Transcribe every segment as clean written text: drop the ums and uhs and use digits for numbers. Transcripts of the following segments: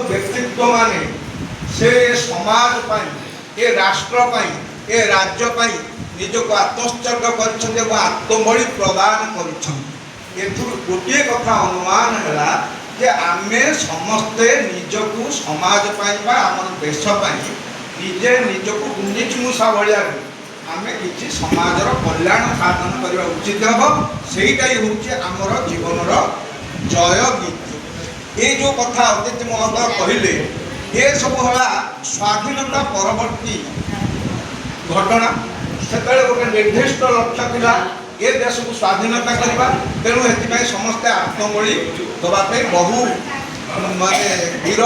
व्यक्तित्व माने से समाज पाई ए राष्ट्र पाई ए राज्य पाई निजक आत्मोत्सर्ग कर आत्मबली प्रदान कर गोटे कथा अनुमान है जे आमे समस्ते निजक समाज पाई आम देश पाई निजे निजक गुंजिच मूषा भाया आमे किसी समाजर कल्याण साधन करने उचित हम सेटा ही हूँ आमर जीवनर जय गीत। ये जो कथा अतिथि महोदय कहले ये सब है स्वाधीनता परवर्ती घटना से गोटे निर्दिष्ट लक्ष्य था ये देश को स्वाधीनता करवा तेणु ये समस्ते आत्मबली दवाई बहु माने वीर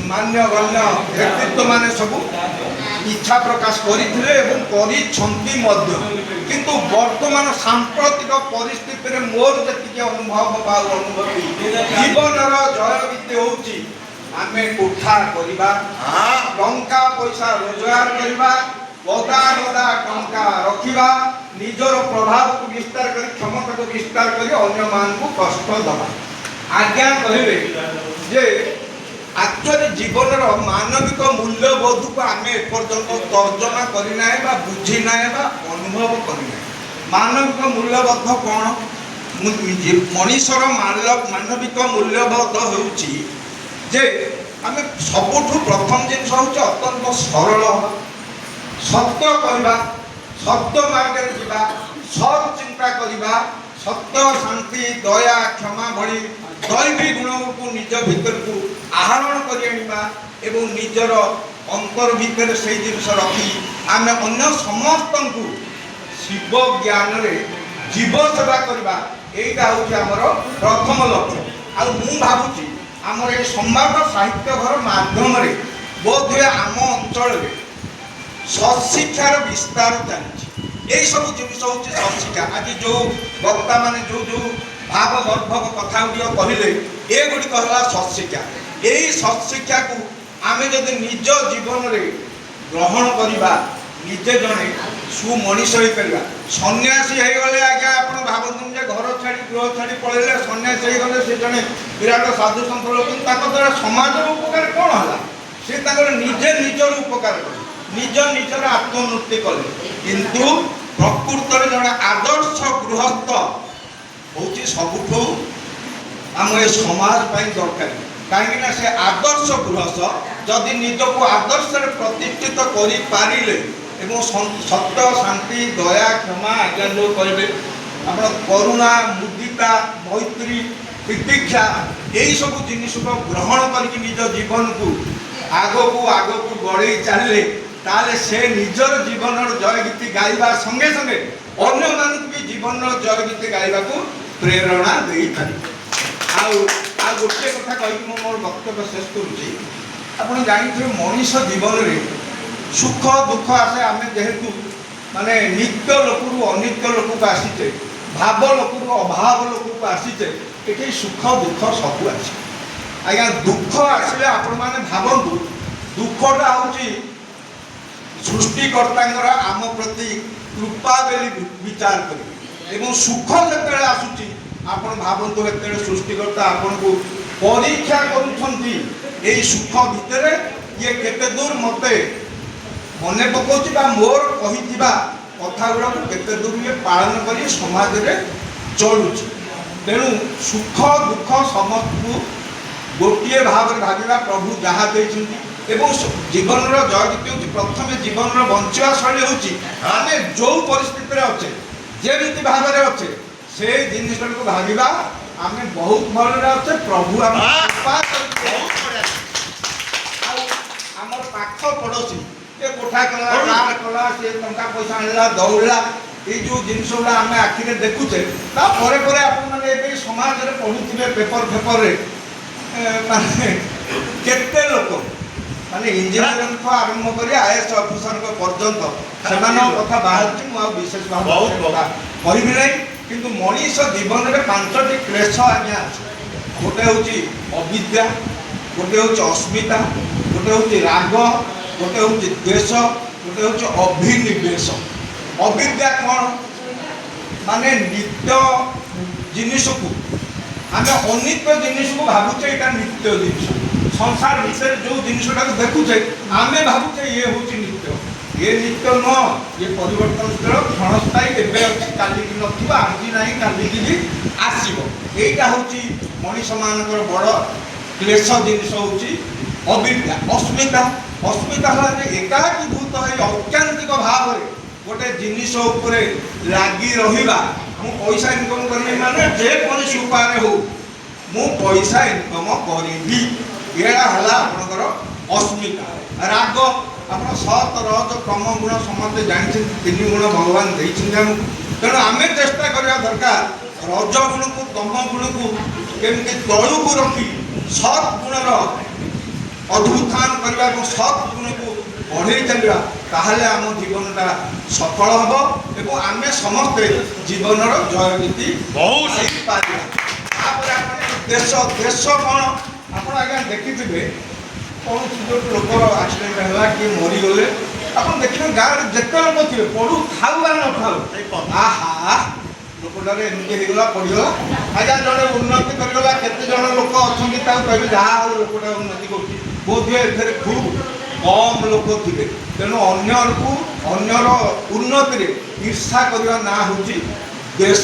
मान्यगण्य व्यक्तित्व माने सब इच्छा प्रकाश करते किंतु वर्तमान सांप्रतिक परिस्थिति में मोर जी अनुभव अनुभूति जीवन जय गीत होची आमे कोठा करवा टंका पैसा रोजगार करवा गदा गदा टंका रखा निजर प्रभाव को विस्तार कर क्षमता को विस्तार कर अन्य मान को कष्ट दबा आज्ञा कहले जे एक्चुअली जीवन मानविक मूल्यबोध को आम एपर्यंत तर्जमा करना बुझीना अनुभव करना मानविक मूल्यबोध कौन मनीषर मानविक मूल्यबोध होचे आम सबुठ प्रथम जिन हूँ अत्यंत सरल सत्य कहवा सत्य मार्ग सत् चिंता करवा सत्य शांति दया क्षमा भली दैवी गुण को निज भीतर को आहरण कर निजर अंतर भीतर से जिनस रखी आम अन्य समस्त को शिव ज्ञान रे जीव सेवा करवा यहीटा हूँ आमर प्रथम लक्ष्य आउ भावुची आमर ये संवाद साहित्य घर माध्यम बोध हुए आम अंचल सत्शिक्षार विस्तार चलती यही सब जिन हूँ सत्शिक्षा आज जो वक्ता माने जो जो भाव गर्भक कथा गुड़िक कहले ये गुड़िक है सत्शिक्षा यही सत्शिक्षा को आम जब निज जीवन में ग्रहण करवा निजे जड़े सुमनीष हो पार सन्यासी हो गले आज्ञा आप भावतु घर छाड़ी गृह छाड़ी पलैले सन्यासी हो गले से जड़े विराट साधु सन्त लोक द्वारा समाज उपकार कौन है सी निजे निजर उपकार कले निज निजर आत्मोन्नति कले किंतु प्रकृत जड़े आदर्श गृहस्थ हूँ सबुठ आम ये समाज दरकार कहीं से आदर्श गृहस्थ जदि निजक आदर्श प्रतिष्ठित कर सत्य शांति दया क्षमा आज्ञा जो कहे आप करुणा मुदिता मैत्री प्रतीक्षा यही सब जिनिस को ग्रहण करके निज जीवन को आग को बढ़े चलिए ताले से निजर जीवन जय गीत गाइबा संगे संगे अन्य मान भी जीवन जय गीत गाइबा को प्रेरणा दे थारी गोटे कथा कही मोर वक्तव्य शेष करुँची आप जानते मनीष जीवन में सुख दुख आसे आम जेहेतु माने नित्य लोक अनित्य लोक को आसीचे भाव लोक अभाव लोक को आसीचे ये सुख दुख सब आसे आज्ञा दुख आसले आपण मैंने भावतु दुखटा हूँ सृष्टिकर्ता आम प्रति कृपा बोली विचार करें सुख जो आसूची आपण भावतु ये सृष्टिकर्ता आपन को परीक्षा कर सुख भितर ये केते दूर मते मन पकाउची मोर कही कथा गुड़ा केते दूर ये पालन कर समाज में चलुची तेणु सुख दुख समस्त को गोटे भाव में भाविबा प्रभु जहाँ जीवन जयगीत हूँ प्रथम जीवन बंचा शैली हूँ आम जो परिस्थिति अच्छे जमी भाव में अच्छे से जिनिस को भाविबा आम बहुत भल अच्छे प्रभु आम पाख पड़ोसी ये कोठा कला कार कला सी टंका पैसा आनला दौड़ा ये जो जिनस गुड़ा आम आखिरे देखुचे आपने समाज में पढ़ुवे पेपर फेपर माने केते लोक माने इंजीनियर को आरंभ कर आईएएस ऑफिसर पर्यंत से कथा बाहर विशेष भाव कहबी ना किंतु मनीष जीवन में 5टी क्लेश आज्ञा गोटे हूँ अविद्या गोटे हूँ अस्मिता गोटे हूँ राग गोटे हूँ द्वेष गोटे हूँ अभिनिवेश अविद्या कौन माने नित्य जिनिस को आम अनित्य जिनिस को भावुचे यहाँ नित्य जिनिस संसार विषय जो जिनटा देखुचे आमे भावुचे ये हूँ नित्य ये नित्य न ये परिवर्तनशील क्षणस्थायी एवं अच्छी काली की नथिबा आज नहीं काली की भी आसीबो एटा होची मनीष मानकर बड़ क्लेश जिनिस होची अविद्या अस्मिता अस्मिता है एकाकीभूत है औत्यांतिक भाव में गोटे जिनिस उपरे लागी रहिबा मु पैसा इनकम करबी माने जे कोनसी उपाय हो मु पैसा इनकम करबी एड़ा हला आपनकर अस्मिता राग आप सत रज क्रम गुण समस्ते जानते तीन गुण भगवान देते तेणु आम चेष्टा करवा दरकार रज गुण को तम गुण को केमती तलू को रखी सत गुणर अधुत्थान करवा सत गुण को बढ़े चलवा ताहले आम जीवनटा सफल हम एवं आम समस्ते जीवनर जय नीति देश देश कौन आप आज्ञा देखिथे कौन जो लोकर आक्सीडेट है किए मरीगले आप देखिए गाँव जिते लोग थे पढ़ू थाऊ आ न थाऊ आहा लोकटार एमती होगा पड़गला आज्ञा जड़े उन्नति करगला केते जन लोक अच्छा कहे जहाँ हो लोकटा उन्नति कर बोध हुए खूब कम लोक थे तेणु अन्यर उन्नति ईर्षा करने ना हूँ देश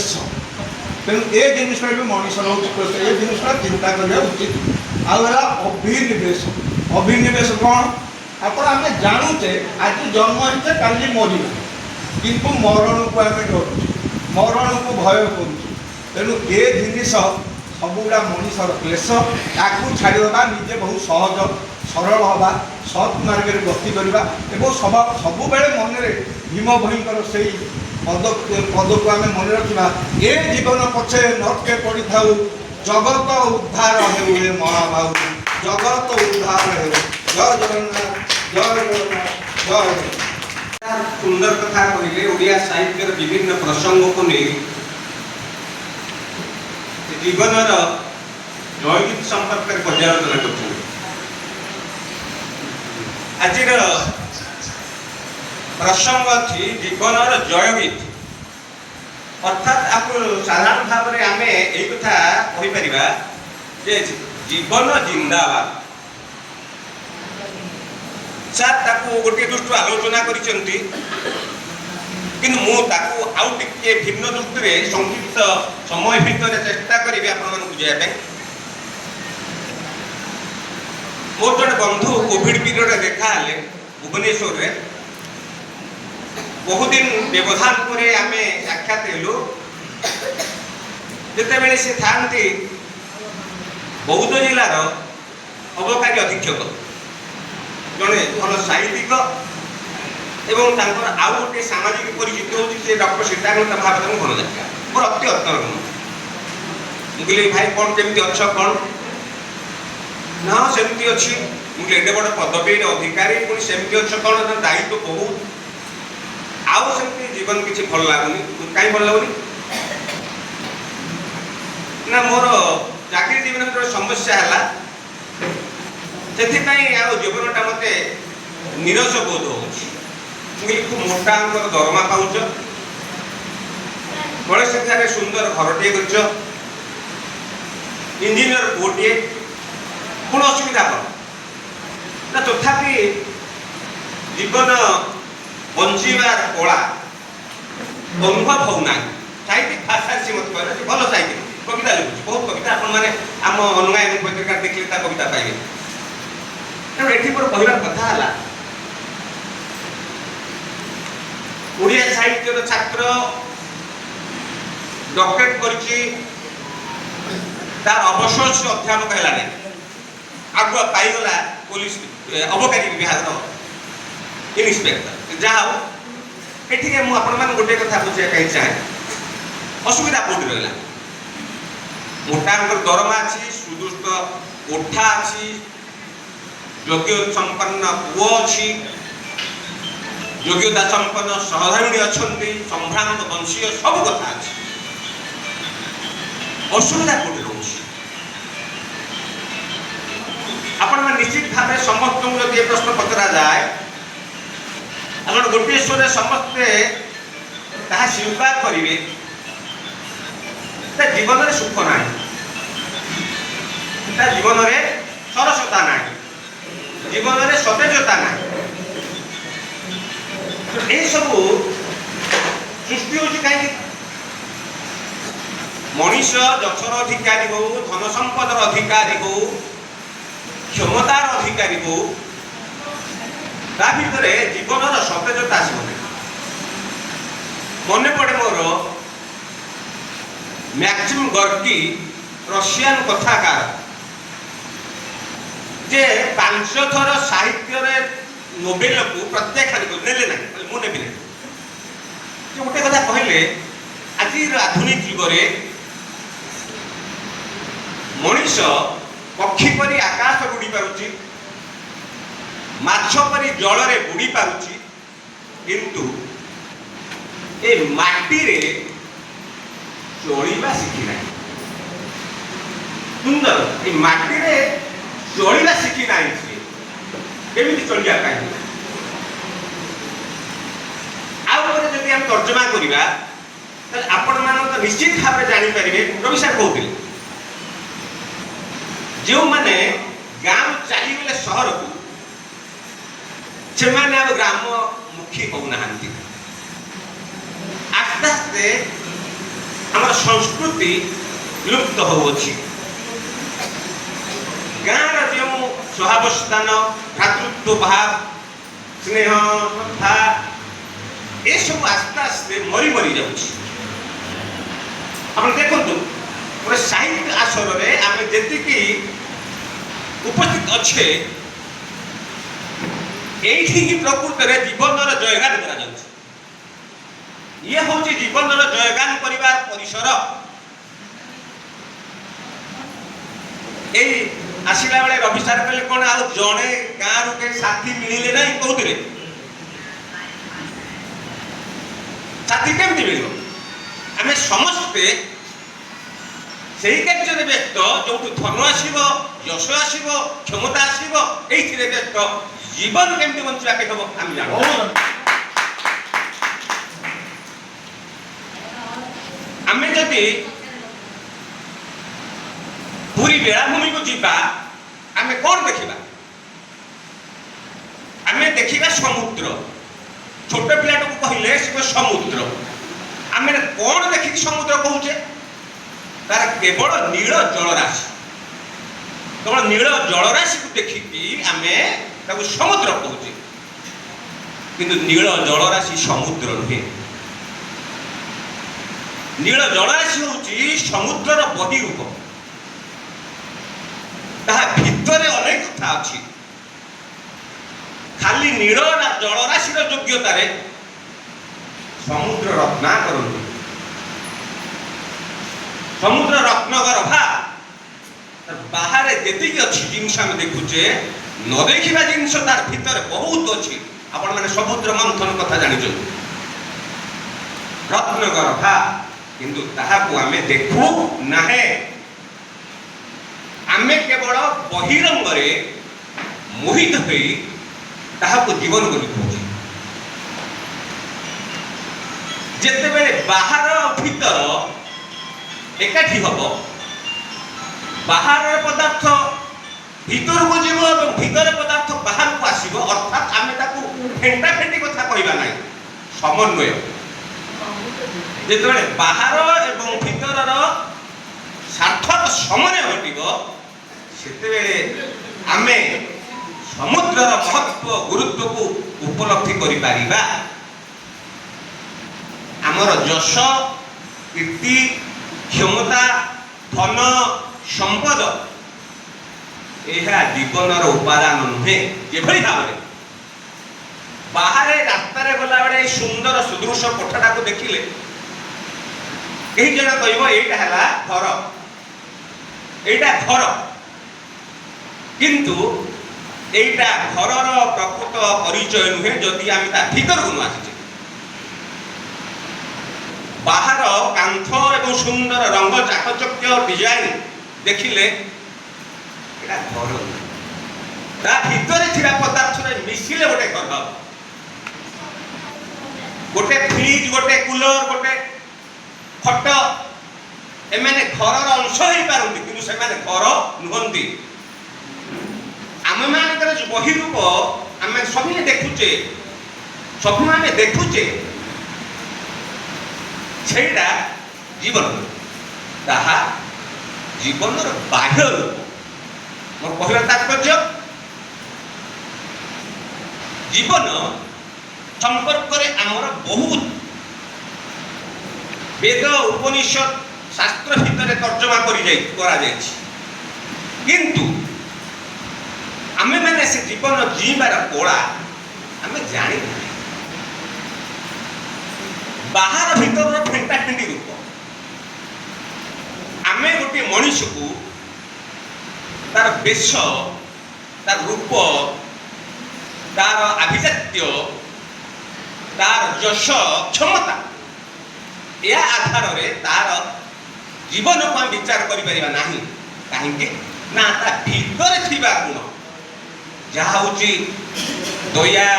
तेणु ए जिनसा भी मनीषर हूँ ये जिनसा चिंता करने उचित आउला अभिनिवेश अभिनिवेश कौन आप जानूचे आज जन्म होते काली मरवा किंतु मरण को आम डरुचे मरण को भय करूँ ए जिनिस सबुला मनीषर क्लेश ताकू छाड़ा निजे बहुत सहज सरल हवा सत् मार्ग में गति करवा सब मन में भीम भईकर से पद को आम मन रखा ए जीवन पछे नटके पड़ी था जगत उद्धार हे महाबाहु जगत उद्धार हे जय जगन्नाथ जय जगन्नाथ जय सुंदर कथा कहले ओडिया साहित्य विभिन्न प्रसंग को नहीं जीवन जयगीत संपर्क में पर्यालोचना कर आज प्रसंग थी जीवन जयगीत अर्थात आप साधारण भाव में आम यही कथा कहीपर जीवन जिंदाबाद सार ताकू गोटे दृष्टि आलोचना करिसेंती किंतु मु ताकू आउ टिके भिन्न दृष्टि संक्षिप्त समय भितर चेष्टा करी आपन बुझाइया पे मोर जड़े बंधु कोविड पीरियड देखा हले भुवनेश्वर रे बहुत दिन व्यवधान पर आम साक्षात हेलु जिते से था बौद्ध जिलार अबकारी अधीक्षक जड़े भल साहित्यिक एवं आउ गोटे सामाजिक परिचित हूँ डॉक्टर सीताकांत महापात्र भल देखा मोर अति अत्तर मुझे भाई कौन केमी अच्छ कौन ना सेमती अच्छी मुझे एडे बड़ पदवी अधिकारी पुणी सेमती अच्छ कौन दायित्व बहुत आउ सेमती जीवन किसी भल लगुनि कहीं भल लगुनि ना मोर चाकरी जीवन में समस्या है से जीवनटा मत निरस बोध हो खूब मोटा अंकर दरमा पाच बड़े संख्यार सुंदर घरटे कर इंजीनियर पुटे कौन असुविधा कौन ना तथापि जीवन बंचार कला अनुभव होना साहित्यिक भाषा सी मत कह भल साहित्यिक कविता लिखुच बहुत कविता आम अनुगाय पत्रिका देखिए कविता पाइबे तेणु ये कहबार कथा है ओडिया साहित्य छात्र डॉक्टरेट कर अवशोष अध्यापक है आगुआ पाईगला पुलिस अबकारी विभाग इन्स्पेक्टर जहाँ हो ये मुझे गोटे कथा बुझे कहीं चाहे असुविधा कौट रहा मोटा दरमा अच्छी सुदृष्ट कोठा अच्छी योग्य संपन्न पुओ अच्छी योग्यता संपन्न सहधर्मिणी अच्छा संभ्रांत वंशीय सब कथा अच्छी असुविधा कौट रोच आपण निश्चित भाव समस्त जब ये प्रश्न पचरा जाए आप गोटे स्वर समस्ते स्वीकार करेंगे जीवन में सुख ना जीवन में सरसता ना ଜୀବନରେ ସତେଜତା ନାହିଁ। ଏସବୁ ସୃଷ୍ଟି ହେଉଛି କାହିଁକି? ମଣିଷ ଯଶର ଅଧିକାରୀ ହଉ, ଧନ ସମ୍ପଦର ଅଧିକାରୀ ହଉ, କ୍ଷମତାର ଅଧିକାରୀ ହଉ, ତା ଭିତରେ ଜୀବନର ସତେଜତା ଆସିବ ନାହିଁ। ମନେ ପଡ଼େ ମୋର ମ୍ୟାକ୍ସିମ୍ ଗର୍କି ରଷିଆନ କଥାକାର, ଯେ 5 ଥର ସାହିତ୍ୟରେ ନୋବେଲକୁ ପ୍ରତ୍ୟାଖ୍ୟାନ ନେଲେ ନାହିଁ, ମୁଁ ନେବି ନାହିଁ। ସେ ଗୋଟେ କଥା କହିଲେ, ଆଜିର ଆଧୁନିକ ଯୁଗରେ ମଣିଷ ପକ୍ଷୀ ପରି ଆକାଶ ବୁଡ଼ି ପାରୁଛି, ମାଛ ପରି ଜଳରେ ବୁଡ଼ି ପାରୁଛି, କିନ୍ତୁ ଏ ମାଟିରେ ଚଳିବା ଶିଖି ନାହିଁ। ସୁନ୍ଦର, ଏ ମାଟିରେ ଚଳିବା ଶିଖି ନାହିଁ। ସିଏ କେମିତି ଚଳିବା ପାଇଁ? ଆଉ ଗୋଟେ ଯଦି ଆମେ ତର୍ଜମା କରିବା, ତାହେଲେ ଆପଣମାନେ ତ ନିଶ୍ଚିତ ଭାବରେ ଜାଣିପାରିବେ। ରବି ସାର୍ କହୁଥିଲେ, ଯେଉଁମାନେ ଗାଁ ଚାଲିଗଲେ ସହରକୁ, ସେମାନେ ଆଉ ଗ୍ରାମମୁଖୀ ହଉନାହାନ୍ତି। ଆସ୍ତେ ଆସ୍ତେ ଆମର ସଂସ୍କୃତି ଲୁପ୍ତ ହେଉଅଛି। ଗାଁର ଯେଉଁ ସହାବସ୍ଥାନ, ଭ୍ରାତୃତ୍ୱ ଭାବ, ସ୍ନେହ, ଶ୍ରଦ୍ଧା, ଏସବୁ ଆସ୍ତେ ଆସ୍ତେ ମରି ମରି ଯାଉଛି। ଆପଣ ଦେଖନ୍ତୁ, ଗୋଟେ ସାହିତ୍ୟ ଆସରରେ ଆମେ ଯେତିକି ଉପସ୍ଥିତ ଅଛେ, এইଠି ହିଁ ପ୍ରକୃତରେ ଜୀବନର ଜୟଗାନ କରାଯାଉଛି। ଇଏ ହେଉଛି ଜୀବନର ଜୟଗାନ କରିବାର ପରିସର। ଏଇ ଆସିଲା ବେଳେ ରବି ସାର୍ କହିଲେ, କ'ଣ ଆଉ ଜଣେ ଗାଁରୁ କେହି ସାଥୀ ମିଳିଲେ ନାହିଁ? କହୁଥିଲେ ସାଥୀ କେମିତି ମିଳିବ? ଆମେ ସମସ୍ତେ ସେହି କାର୍ଯ୍ୟରେ ବ୍ୟସ୍ତ, ଯୋଉଠୁ ଧନ ଆସିବ, ଯଶ ଆସିବ, କ୍ଷମତା ଆସିବ, ଏଇଥିରେ ବ୍ୟସ୍ତ। ଜୀବନ କେମିତି ବଞ୍ଚିବା କେ ହବ ଆମେ ଜାଣୁ। ଆମେ ଯଦି ପୁରୀ ବେଳାଭୂମିକୁ ଯିବା, ଆମେ କ'ଣ ଦେଖିବା? ଆମେ ଦେଖିବା ସମୁଦ୍ର। ଛୋଟ ପିଲାଟାକୁ କହିଲେ ସେ ସମୁଦ୍ର। ଆମେ କ'ଣ ଦେଖିକି ସମୁଦ୍ର କହୁଛେ? ତାର କେବଳ ନୀଳ ଜଳରାଶି। କେବଳ ନୀଳ ଜଳରାଶିକୁ ଦେଖିକି ଆମେ ତାକୁ ସମୁଦ୍ର କହୁଛେ, କିନ୍ତୁ ନୀଳ ଜଳରାଶି ସମୁଦ୍ର ନୁହେଁ। ନୀଳ ଜଳରାଶି ହେଉଛି ସମୁଦ୍ରର ବହିରୂପ। ତାହା ଭିତରେ ଅନେକ କଥା ଅଛି। ଖାଲି ନୀଳ ଜଳରାଶିର ଯୋଗ୍ୟତାରେ ସମୁଦ୍ର ରତ୍ନାକର ନୁହେଁ। ସମୁଦ୍ର ରତ୍ନଗର୍ଭା। ବାହାରେ ଯେତିକି ଅଛି ଜିନିଷ ଆମେ ଦେଖୁଛେ, ନ ଦେଖିବା ଜିନିଷ ତାର ଭିତରେ ବହୁତ ଅଛି। ଆପଣମାନେ ସମୁଦ୍ର ମନ୍ଥନ କଥା ଜାଣିଛନ୍ତି, ରତ୍ନଗର୍ଭା, କିନ୍ତୁ ତାହାକୁ ଆମେ ଦେଖୁ ନାହିଁ। ଆମେ କେବଳ ବହିରଙ୍ଗରେ ମୋହିତ ହୋଇ ତାହାକୁ ଜୀବନ ବୋଲି କହୁଛେ। ଯେତେବେଳେ ବାହାର ଭିତର ଏକାଠି ହବ, ବାହାର ପଦାର୍ଥ ଭିତରକୁ ଯିବ ଏବଂ ଭିତର ପଦାର୍ଥ ବାହାରକୁ ଆସିବ, ଅର୍ଥାତ୍ ଆମେ ତାକୁ ଫେଣ୍ଟା ଫେଣ୍ଟି କଥା କହିବା ନାହିଁ, ସମନ୍ୱୟ। ଯେତେବେଳେ ବାହାର ଏବଂ ଭିତରର ସାର୍ଥକ ସମନ୍ୱୟ ଘଟିବ, ସେତେବେଳେ ଆମେ ସମୁଦ୍ରର ମହତ୍ଵ ଗୁରୁତ୍ୱକୁ ଉପଲବ୍ଧି କରିପାରିବା। ଆମର ଯଶ, କୀର୍ତ୍ତି, କ୍ଷମତା, ଧନ, ସମ୍ପଦ ଏହା ଜୀବନର ଉପାଦାନ ନୁହେଁ। ଯେଭଳି ଭାବରେ ବାହାରେ ରାସ୍ତାରେ ଗଲାବେଳେ এই ସୁନ୍ଦର ସୁଦୃଶ କୋଠାଟାକୁ ଦେଖିଲେ କେହି ଜଣେ କହିବ ଏଇଟା ହେଲା ଘର, ଏଇଟା ଘର। କିନ୍ତୁ এইটা ঘরর প্রকৃত পরিচয় নুহে যদি আমি তা ভিতরକୁ ନ ଆସିଛେ। বাহার কান্থ এবং সুন্দর রঙ চাকচক্য ডিজাইন দেখিলে এটা ঘর, তা ভিতরে থিবা পদার্থরে মিশিলে গোটে ঘর। গোটে ফ্রিজ, গোটে কুলর, গোটে খট, এমানে ঘরর অংশ হয়ে পারନ୍ତି, কিন্তু সেমানে ঘর নুহନ୍ତି। ଆମମାନଙ୍କର बहिरूप आम सभी देखुचे स्वप्न आम देखुचे सेटा जीवन ताहा जीवन बाह्य रूप मोर कहला तात्पर्य जीवन संपर्क आमर बहुत वेद उपनिषद शास्त्र भितर तर्जमा करा किंतु आमे मैंने से जीवन जीवार कला आमे जानी बाहर भीतर फेंटा फेंटी रूप आमे गोटे मनीष को तार वेश तार रूप तार आभिजात्य तार यश क्षमता या आधार रे तार जीवन को हम विचार करि परिबा नाही काहेकि ना ता भीतर थिबा गुण जहा होची दया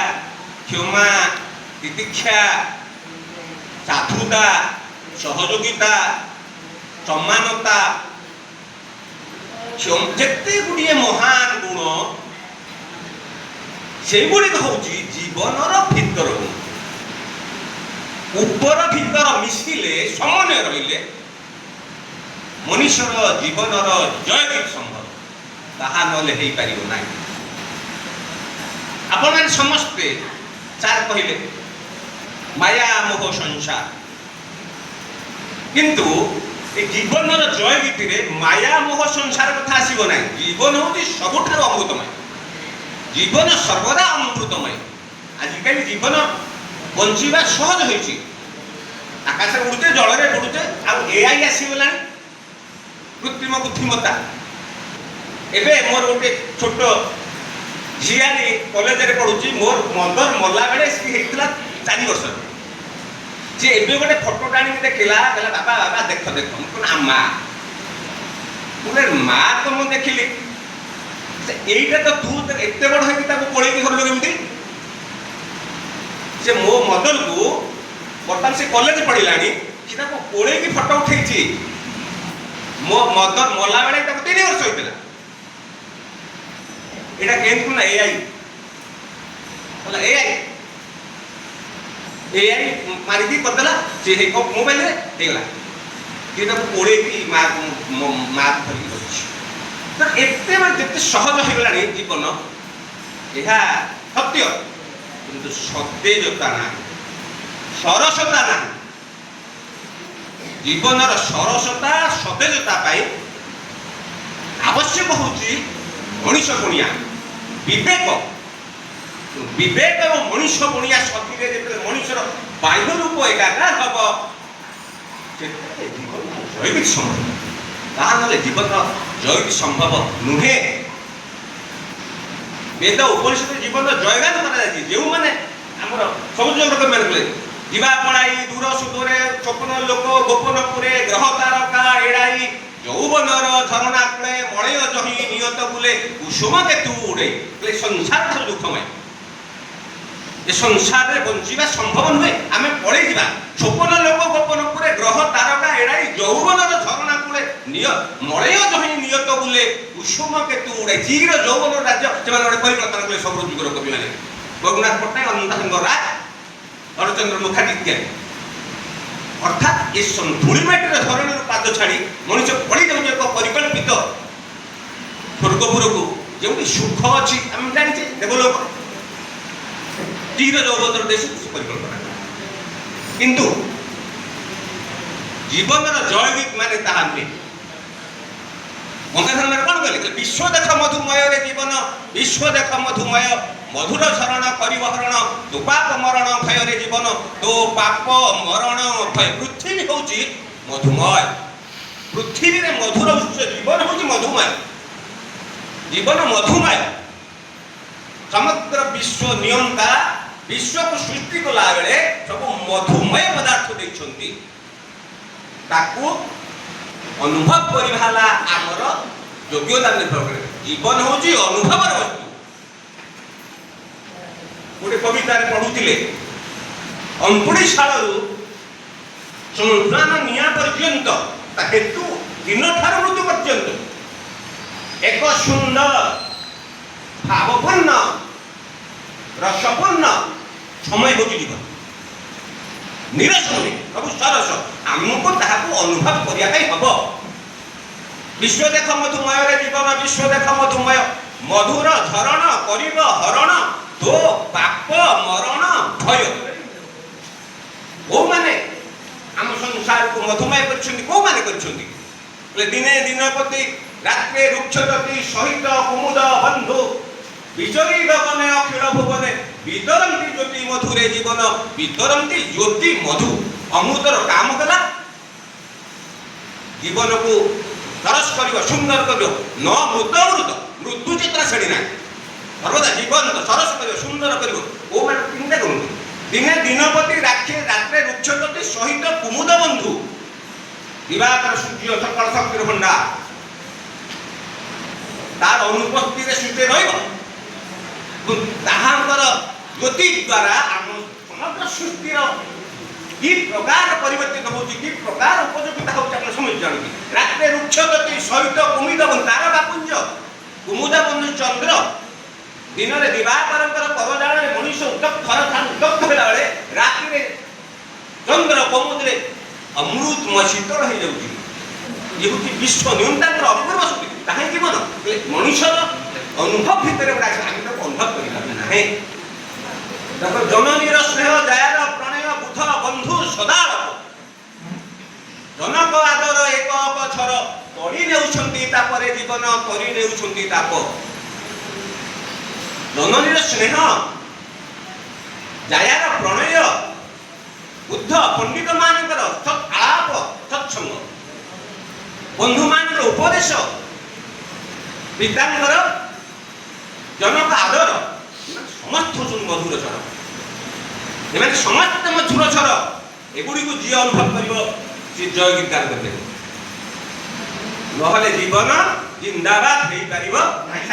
क्षमा तितिक्षा साधुता सहयोगिता सम्मानता जेते गुड़िए महान गुण से गुड़िक हूँ जीवनर भीतर गुण ऊपर भीतर मिशिले समन्वय रहिले मनुष्यर जीवनर जयवीर संभव ताहा नले हेई पारिबो नाही आपण माने समस्ते चार कहले माया मोह संसार किंतु ए जीवनर जय गीतिरे माया मोह संसार कथा आसीबो नाही जीवन होती सबुठार अमृतमय जीवन सर्वदा अमृतमय आजिकाली जीवन बंचिबा सहज होईछि आकाश उड़ुते जल रे बुड़ुते आ एआई आसीगला कृत्रिम बुद्धिमत्ता एबे मोर गोटे छोट झियारी कॉलेज रे पढुची मोर मदर मल्ला बेले सी हेतला 4 वर्ष जे एबे गोटे फोटो टाणी देखिला कहला बाबा बाबा देख देख कोन अम्मा बोले मां तो मु देखिली से एइटा तो तू एते बड़ है कि ताको कोळे की घर लोग एमती जे मो मदर को बर्तमान से कॉलेज पढ़िलानी कि ताको कोळे की फोटो उठेछि मो मदर मल्ला बेले ताको 3 वर्ष होइतला एटा केन कुना एआई बोला एआई मारी दी करदेला से हे मोबाइल रे देगला कि ताको कोळे की मार धरि अछि तो एते बार जते सहज हो गलानी जीवन एहा सत्य किंतु सत्यजता ना सरसता ना जीवनर सरसता सतेजता पाई आवश्यक होची मनुष्य गुणिया विवेक विवेक और मनुष्य गुणिया सतीरे जेते मनुष्यर बाह्य रूप एकाकार हबो सेते जीवन जैविक संभव ताहा नले जीवन जैविक संभव नुहे वेद उपनिषद जीवन जयगान करा जाय जेउ माने हमर सब जगत में बोले दिवा पड़ाई दूर सुदूरे स्वप्न लोक गोपनपुरे ग्रह तारका एड़ाई यौवनर झरणा कूले मणय जही नियत बुले कुसुम केतु उड़े बोले संसार ठार दुखमय ए संसार रे बंचिबा संभव नुहे आमे पड़े जिबा स्वप्न लोक गोपनपुरे ग्रह तारका एड़ाई यौवनर झरणा कूले निय मणय जही नियत बुले कुसुम केतु उड़े जीर यौवन राज्य सेमान गोटे परिवर्तन कले सब जुगर कवि माने रघुनाथ पट्टनायक अनंत राज हरचंद्र मुखार्जी इत्यादि अर्थात ये धूली माटी धरण पाद छाड़ी मनुष्य पड़ी जाऊँ एक परिकल्पित स्वर्गपुर को जो सुख अच्छी आम जाने देवलोक तीर यौवन देश परिकल्पना किंतु जीवन जैविक माने ताहा नुहे गंगाधर मेरे कौन कहले विश्व देख मधुमय रे जीवन विश्व देख मधुमय मधुर शरण परिवहरण तो पाप मरण भय रे जीवन तो पाप मरण भय पृथ्वी होची मधुमय पृथ्वी रे मधुर उच्च जीवन होची मधुमय जीवन मधुमय समग्र विश्व नियंता विश्व को सृष्टि कला बेले सब मधुमय पदार्थ देखछंती ताकू अनुभव परिभाला आमर योग्यता निर्भर करे जीवन होची अनुभव वस्तु गोटे कविता पढ़ुले अंकुड़ी शालू संस्थान निया पर्यंत हेतु दिन ठार मृत्यु पर्यंत एक सुंदर ଭାବପୂର୍ଣ୍ଣ ରସପୂର୍ଣ୍ଣ ସମୟ ହେଉଛି ଜୀବନ। ନିରସ ନୁହେଁ, ସବୁ ସରସ। ଆମକୁ ତାହାକୁ ଅନୁଭବ କରିବା ପାଇଁ ହବ। ବିଶ୍ୱ ଦେଖ ମଧୁମୟରେ ଜୀବନ, ବିଶ୍ୱ ଦେଖ ମଧୁମୟ, ମଧୁର ଝରଣ କରିବ ହରଣ, ତୋ ପାପ ମରଣ ଭୟ। କୋଉମାନେ ଆମ ସଂସାରକୁ ମଧୁମୟ କରିଛନ୍ତି? କୋଉମାନେ କରିଛନ୍ତି? ଦିନେ ଦିନପତି ରାତ୍ରେ ରୁକ୍ଷତତି ସହିତ କୁମୁଦ ବନ୍ଧୁ, ବିଜୟୀ ଗଗନେ ଅଖିଳ ଭୁବନେ, ବିତରନ୍ତି ଜ୍ୟୋତି ମଧୁରେ ଜୀବନ, ବିତରନ୍ତି ଜ୍ୟୋତି ମଧୁ। ଅମୃତର କାମ କଲା, ଜୀବନକୁ ସରସ କରିବ, ସୁନ୍ଦର କରିବ। ନ ମୃତ ଅମୃତ, ମୃତ୍ୟୁ ଚିତ୍ର ଶ୍ରେଣୀ ନାହିଁ। ସର୍ବଦା ଜୀବନ ସରସ କରିବ, ସୁନ୍ଦର କରିବ। କୋଉମାନେ ଚିନ୍ତା କରନ୍ତୁ? ଦିନେ ଦିନପତି ରାତ୍ରେ ରୁକ୍ଷତତି ସହିତ କୁମୁଦ ବନ୍ଧୁ, ଦିବାକର ସୂର୍ଯ୍ୟ ସକଳ ଶକ୍ତିର ଭଣ୍ଡାର, ତାର ଅନୁପସ୍ଥିତିରେ ସୂର୍ଯ୍ୟ ରହିବ। ତାହାଙ୍କର ଜ୍ୟୋତି ଦ୍ୱାରା ଆମ ସମଗ୍ର ସୃଷ୍ଟିର କି ପ୍ରକାର ପରିବର୍ତ୍ତିତ ହେଉଛି, କି ପ୍ରକାର ଉପଯୋଗିତା ହେଉଛି ଆପଣ ସମୟ ଜାଣନ୍ତି। ରାତ୍ରେ ରୁକ୍ଷତତି ସହିତ କୁମୁଦ ବନ୍ଧୁ, ତାରକାପୁଞ୍ଜ କୁମୁଦ ବନ୍ଧୁ ଚନ୍ଦ୍ର, ଦିନରେ ଦିବାକରଙ୍କର କରଜାଳରେ ମଣିଷ ଉତ୍ତପ୍ତ ହେଲା ବେଳେ, ରାତିରେ ଚନ୍ଦ୍ର କୁମୁଦରେ ଅମୃତମୟ ଶୀତଳ ହେଇଯାଉଛି। ଇଏ ହେଉଛି ବିଶ୍ୱ ନିୟନ୍ତାଙ୍କର ଅପୂର୍ବ ଶକ୍ତି। ତାହା ଜୀବନ। ମଣିଷର ଅନୁଭବ ଭିତରେ ଗୋଟେ ଅଛି, ଆମେ ତାକୁ ଅନୁଭବ କରିପାରୁଛୁ ନାହିଁ। ତାଙ୍କର ଜନନୀର ସ୍ନେହ, ଜାୟାର ପ୍ରଣୟ, ବୁଧ ବନ୍ଧୁ ସଦାଳ, ଜନକ ଆଦର ଏକ ଅକଛର, ତଡ଼ି ନେଉଛନ୍ତି ତାପରେ ଜୀବନ, କରି ନେଉଛନ୍ତି ତାପ। ଜନନୀର ସ୍ନେହ, ଜାୟାର ପ୍ରଣୟ, ବୁଦ୍ଧ ପଣ୍ଡିତ ମାନଙ୍କର ସତ୍ ଆଳାପ ସତ୍ସଙ୍ଗ, ବନ୍ଧୁ ମାନଙ୍କର ଉପଦେଶ, ପିତାଙ୍କର ଜନକ ଆଦର, ସମସ୍ତ ହଉଛନ୍ତି ମଧୁର ସ୍ୱର। ଏମାନେ ସମସ୍ତେ ମଧୁର ସ୍ୱର। ଏଗୁଡ଼ିକୁ ଯିଏ ଅନୁଭବ କରିବ ସେ ଜୟ ଗୀତାର କରିବେ। ନହେଲେ ଜୀବନ ଜିନ୍ଦାବାଦ ହେଇପାରିବ ନାହିଁ।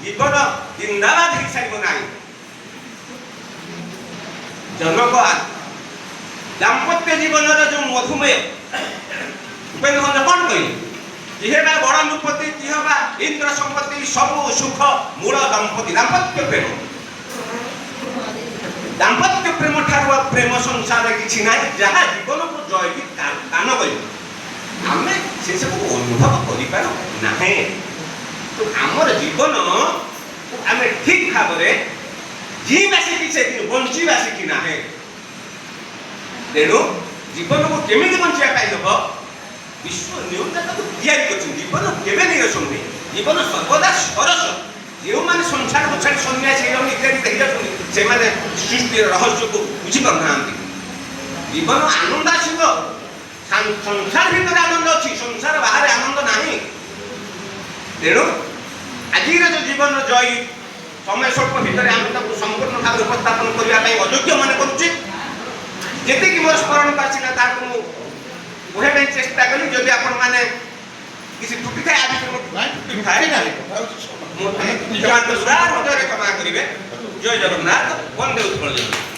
ଜୀବନ ଜିନ୍ଦାବାଦ ହେଇସାରିବ ନାହିଁ। ଜନକ ଦାମ୍ପତ୍ୟ ଜୀବନର ଯୋଉ ମଧୁମୟ, ଉପେନ୍ଦ୍ର ଭଞ୍ଜ କଣ କହିଲେ? ଯିହେବା ବଡ଼ ନୃପତି, ଯିହେବା ଇନ୍ଦ୍ର ସମ୍ପତ୍ତି, ସବୁ ସୁଖ ମୂଳ ଦମ୍ପତି। ଦାମ୍ପତ୍ୟ ପ୍ରେମ, ଦାମ୍ପତ୍ୟ ପ୍ରେମ ଠାରୁ ପ୍ରେମ ସଂସାରରେ କିଛି ନାହିଁ, ଯାହା ଜୀବନକୁ ଜୟୀ ଦାନ କରିବ। ଆମେ ସେସବୁ ଅନୁଭବ କରିପାରୁ ନାହିଁ। ଆମର ଜୀବନ ଆମେ ଠିକ ଭାବରେ ଜୀବା ଶିଖିଛେ, କିନ୍ତୁ ବଞ୍ଚିବା ଶିଖି ନାହିଁ। ତେଣୁ ଜୀବନକୁ କେମିତି ବଞ୍ଚିବା ପାଇଁ ହେବ, ବିଶ୍ୱ ନିୟନ୍ତା ତାକୁ ତିଆରି କରିଛନ୍ତି। ଜୀବନ କେବେ ନିରସ ନୁହେଁ, ଜୀବନ ସର୍ବଦା ସରସ। ଯେଉଁମାନେ ସଂସାରକୁ ଛାଡ଼ି ସନ୍ନ୍ୟାସୀ ଇତ୍ୟାଦି ହେଇଯାଉଛନ୍ତି, ସେମାନେ ସୃଷ୍ଟିର ରହସ୍ୟକୁ ବୁଝିପାରୁନାହାନ୍ତି। ଜୀବନ ଆନନ୍ଦ ଆସିବ, ସଂସାର ଭିତରେ ଆନନ୍ଦ ଅଛି, ସଂସାର ବାହାରେ ଆନନ୍ଦ ନାହିଁ। ତେଣୁ ଆଜିର ଯୋଉ ଜୀବନର ଜୟୀ, ସମୟ ସ୍ୱଳ୍ପ ଭିତରେ ଆମେ ତାକୁ ସମ୍ପୂର୍ଣ୍ଣ ଭାବରେ ଉପସ୍ଥାପନ କରିବା ପାଇଁ ଅଯୋଗ୍ୟ ମନେ କରୁଛି। ଯେତିକି ମୋର ସ୍ମରଣକୁ ଆସିଲା ତାକୁ ମୁଁ କହିବା ପାଇଁ ଚେଷ୍ଟା କଲି। ଯଦି ଆପଣମାନେ କିଛି ତ୍ରୁଟି ଥାଏ, ଆଜି କ୍ଷମା କରିବେ। ଜୟ ଜଗନ୍ନାଥ, ବନ୍ଦେ ଉତ୍କଳ ଜଗନ୍ନାଥ।